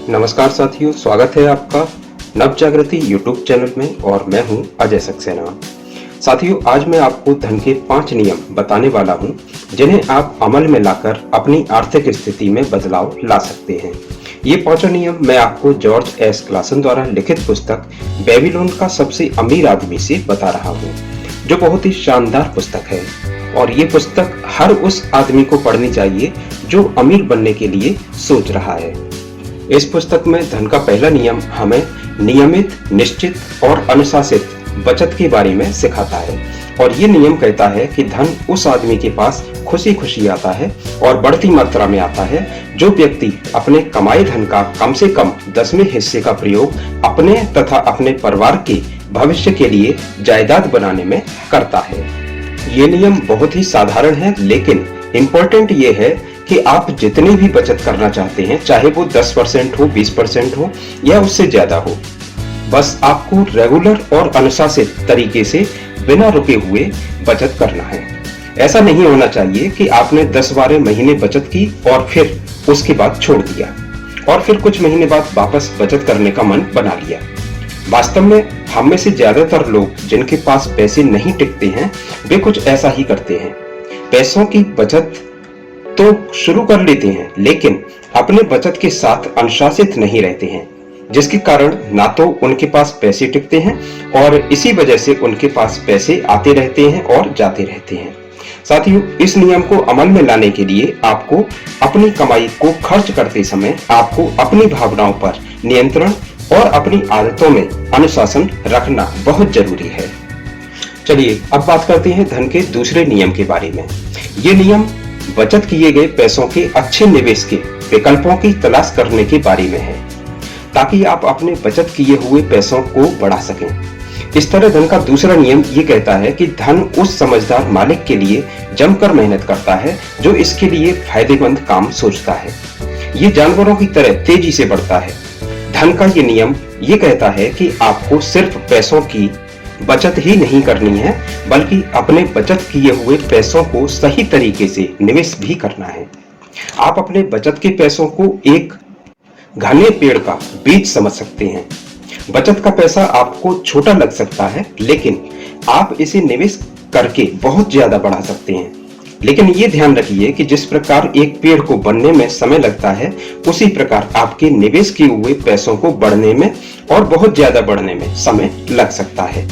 नमस्कार साथियों, स्वागत है आपका नव जागृति यूट्यूब चैनल में और मैं हूं अजय सक्सेना। साथियों, आज मैं आपको धन के 5 नियम बताने वाला हूं जिन्हें आप अमल में लाकर अपनी आर्थिक स्थिति में बदलाव ला सकते हैं। ये 5 नियम मैं आपको जॉर्ज एस क्लासन द्वारा लिखित पुस्तक बेबीलोन का सबसे अमीर आदमी से बता रहा हूँ, जो बहुत ही शानदार पुस्तक है और ये पुस्तक हर उस आदमी को पढ़नी चाहिए जो अमीर बनने के लिए सोच रहा है। इस पुस्तक में धन का पहला नियम हमें नियमित, निश्चित और अनुशासित बचत के बारे में सिखाता है और ये नियम कहता है कि धन उस आदमी के पास खुशी खुशी आता है और बढ़ती मात्रा में आता है जो व्यक्ति अपने कमाए धन का कम से कम 10वें हिस्से का प्रयोग अपने तथा अपने परिवार के भविष्य के लिए जायदाद बनाने में करता है। ये नियम बहुत ही साधारण है, लेकिन इम्पोर्टेंट ये है कि आप जितनी भी बचत करना चाहते हैं, चाहे वो 10% हो, 20% हो या उससे ज्यादा हो, बस आपको रेगुलर और अनुशासित तरीके से बिना रुके हुए बचत करना है। ऐसा नहीं होना चाहिए कि आपने 10-12 महीने बचत की और फिर उसके बाद छोड़ दिया और फिर कुछ महीने बाद वापस बचत करने का मन बना लिया। वास्तव में हम में से ज्यादातर लोग जिनके पास पैसे नहीं टिकते हैं, वे कुछ ऐसा ही करते हैं। पैसों की बचत तो शुरू कर लेते हैं, लेकिन अपने बचत के साथ अनुशासित नहीं रहते हैं, जिसके कारण ना तो उनके पास पैसे टिकते हैं और इसी वजह से उनके पास पैसे आते रहते हैं और जाते रहते हैं। साथियों, इस नियम को अमल में लाने के लिए आपको अपनी कमाई को खर्च करते समय आपको अपनी भावनाओं पर नियंत्रण और अपनी आदतों में अनुशासन रखना बहुत जरूरी है। चलिए अब बात करते हैं धन के दूसरे नियम के बारे में। ये नियम बचत किए गए पैसों के अच्छे निवेश के विकल्पों की तलाश करने के बारे में है, ताकि आप अपने बचत किए हुए पैसों को बढ़ा सकें। इस तरह धन का दूसरा नियम ये कहता है कि धन उस समझदार मालिक के लिए जमकर मेहनत करता है जो इसके लिए फायदेमंद काम सोचता है। ये जानवरों की तरह तेजी से बढ़ता है। धन का ये नियम ये कहता है कि आपको सिर्फ पैसों की बचत ही नहीं करनी है, बल्कि अपने बचत किए हुए पैसों को सही तरीके से निवेश भी करना है। आप अपने बचत के पैसों को एक घने पेड़ का बीज समझ सकते हैं। बचत का पैसा आपको छोटा लग सकता है, लेकिन आप इसे निवेश करके बहुत ज्यादा बढ़ा सकते हैं। लेकिन ये ध्यान रखिए कि जिस प्रकार एक पेड़ को बनने में समय लगता है, उसी प्रकार आपके निवेश किए हुए पैसों को बढ़ने में और बहुत ज्यादा बढ़ने में समय लग सकता है।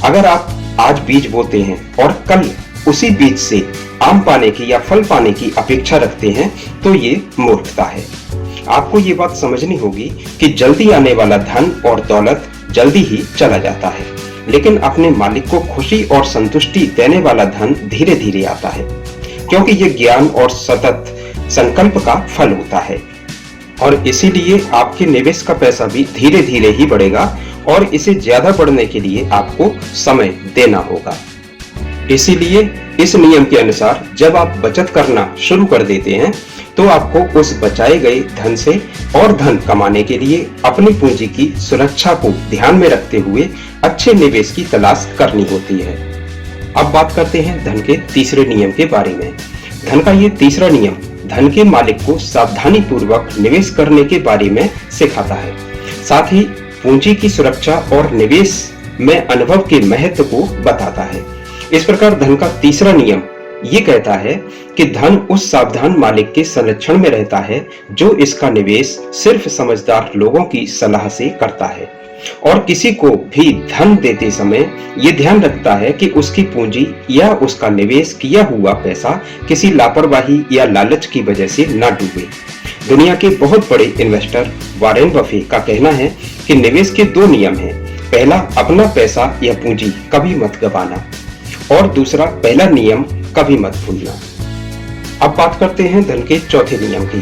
अगर आप आज बीज बोते हैं और कल उसी बीज से आम पाने की या फल पाने की अपेक्षा रखते हैं, तो ये मूर्खता है। आपको ये बात समझनी होगी कि जल्दी आने वाला धन और दौलत जल्दी ही चला जाता है, लेकिन अपने मालिक को खुशी और संतुष्टि देने वाला धन धीरे धीरे आता है, क्योंकि ये ज्ञान और सतत संकल्प का फल होता है और इसीलिए आपके निवेश का पैसा भी धीरे धीरे ही बढ़ेगा और इसे ज्यादा बढ़ने के लिए आपको समय देना होगा। इसीलिए इस नियम के अनुसार जब आप बचत करना शुरू कर देते हैं, तो आपको उस बचाए गए धन से और धन कमाने के लिए अपनी पूंजी की सुरक्षा को ध्यान में रखते हुए अच्छे निवेश की तलाश करनी होती है। अब बात करते हैं धन के तीसरे नियम के बारे में। धन का ये तीसरा नियम धन के मालिक को सावधानी पूर्वक निवेश करने के बारे में सिखाता है, साथ ही पूंजी की सुरक्षा और निवेश में अनुभव के महत्व को बताता है। इस प्रकार धन का तीसरा नियम ये कहता है कि धन उस सावधान मालिक के संरक्षण में रहता है जो इसका निवेश सिर्फ समझदार लोगों की सलाह से करता है और किसी को भी धन देते समय ये ध्यान रखता है कि उसकी पूंजी या उसका निवेश किया हुआ पैसा किसी लापरवाही या लालच की वजह से न डूबे। दुनिया के बहुत बड़े इन्वेस्टर वॉरेन बफे का कहना है कि निवेश के 2 नियम हैं। पहला, अपना पैसा या पूंजी कभी मत गंवाना, और दूसरा, पहला नियम कभी मत भूलना। अब बात करते हैं धन के चौथे नियम की।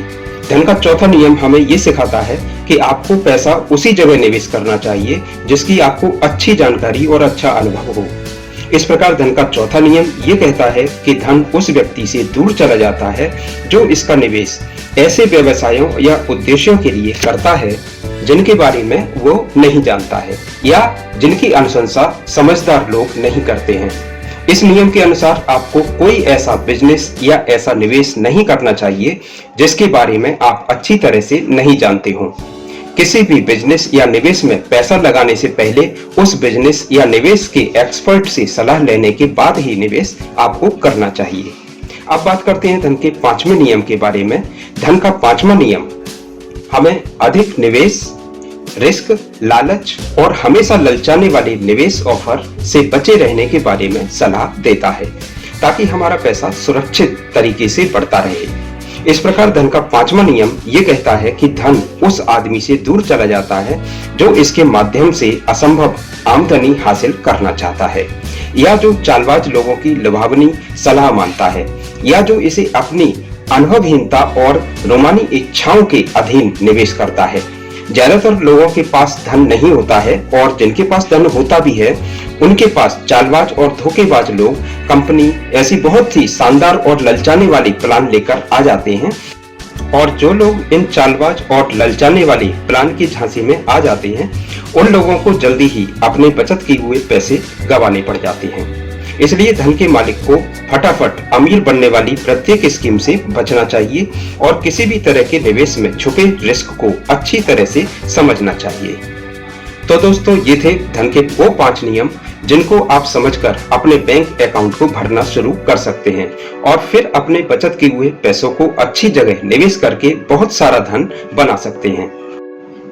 धन का चौथा नियम हमें ये सिखाता है कि आपको पैसा उसी जगह निवेश करना चाहिए जिसकी आपको अच्छी जानकारी और अच्छा अनुभव हो। इस प्रकार धन का चौथा नियम ये कहता है कि धन उस व्यक्ति से दूर चला जाता है जो इसका निवेश ऐसे व्यवसायों या उद्देश्यों के लिए करता है जिनके बारे में वो नहीं जानता है या जिनकी अनुशंसा समझदार लोग नहीं करते हैं। इस नियम के अनुसार आपको कोई ऐसा बिजनेस या ऐसा निवेश नहीं करना चाहिए जिसके बारे में आप अच्छी तरह से नहीं जानते हो। किसी भी बिजनेस या निवेश में पैसा लगाने से पहले उस बिजनेस या निवेश के एक्सपर्ट से सलाह लेने के बाद ही निवेश आपको करना चाहिए। अब बात करते हैं धन के पांचवें नियम के बारे में। धन का पांचवा नियम हमें अधिक निवेश, रिस्क, लालच और हमेशा ललचाने वाले निवेश ऑफर से बचे रहने के बारे में सलाह देता है, ताकि हमारा पैसा सुरक्षित तरीके से बढ़ता रहे। इस प्रकार धन का पांचवा नियम ये कहता है कि धन उस आदमी से दूर चला जाता है जो इसके माध्यम से असंभव आमदनी हासिल करना चाहता है, या जो चालबाज लोगों की लुभावनी सलाह मानता है, या जो इसे अपनी अनुभवहीनता और रोमानी इच्छाओं के अधीन निवेश करता है। ज्यादातर लोगों के पास धन नहीं होता है, और जिनके पास धन होता भी है उनके पास चालबाज और धोखेबाज लोग, कंपनी ऐसी बहुत ही शानदार और ललचाने वाली प्लान लेकर आ जाते हैं, और जो लोग इन चालबाज और ललचाने वाली प्लान की झांसी में आ जाते हैं उन लोगों को जल्दी ही अपने बचत किए हुए पैसे गंवाने पड़ जाते हैं। इसलिए धन के मालिक को फटाफट अमीर बनने वाली प्रत्येक स्कीम से बचना चाहिए और किसी भी तरह के निवेश में छुपे रिस्क को अच्छी तरह से समझना चाहिए। तो दोस्तों, ये थे धन के वो 5 नियम जिनको आप समझकर अपने बैंक अकाउंट को भरना शुरू कर सकते हैं और फिर अपने बचत किए हुए पैसों को अच्छी जगह निवेश करके बहुत सारा धन बना सकते हैं।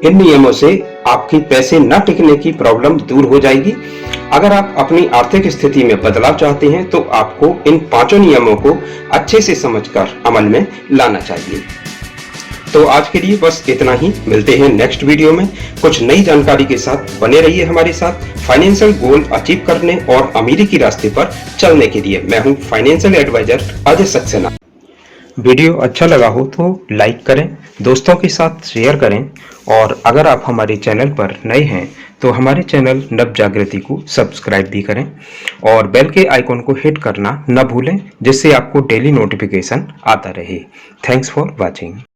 इन नियमों से आपकी पैसे न टिकने की प्रॉब्लम दूर हो जाएगी। अगर आप अपनी आर्थिक स्थिति में बदलाव चाहते हैं तो आपको इन 5 नियमों को अच्छे से समझकर अमल में लाना चाहिए। तो आज के लिए बस इतना ही। मिलते हैं नेक्स्ट वीडियो में कुछ नई जानकारी के साथ। बने रहिए हमारे साथ फाइनेंशियल गोल अचीव करने और अमीरी के रास्ते पर चलने के लिए। मैं हूं financial advisor Ajay Saxena. Video अच्छा लगा हो तो लाइक करें, दोस्तों के साथ शेयर करें, और अगर आप हमारे चैनल पर नए हैं तो हमारे चैनल नव जागृति को सब्सक्राइब भी करें और बेल के आइकॉन को हिट करना न भूलें, जिससे आपको डेली नोटिफिकेशन आता रहे। Thanks for watching.